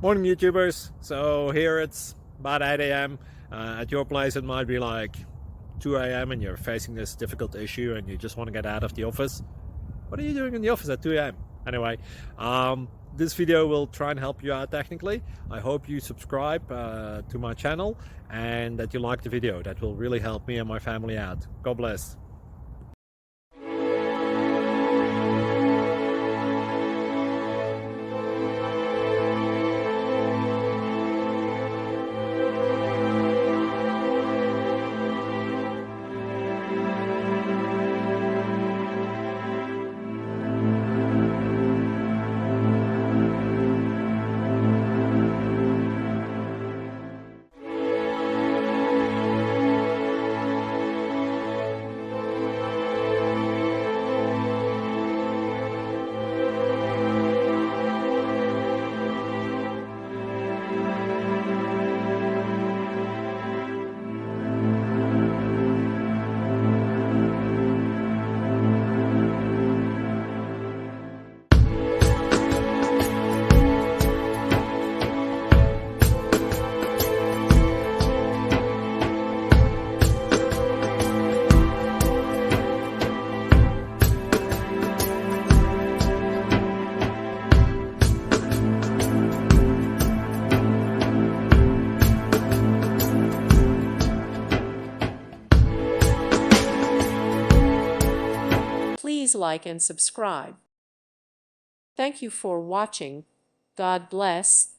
Morning, YouTubers. So here it's about 8 a.m. At your place, it might be like 2 a.m. and you're facing this difficult issue and you just want to get out of the office. What are you doing in the office at 2 a.m.? Anyway, this video will try and help you out technically. I hope you subscribe to my channel and that you like the video. That will really help me and my family out. God bless. Please like and subscribe. Thank you for watching. God bless.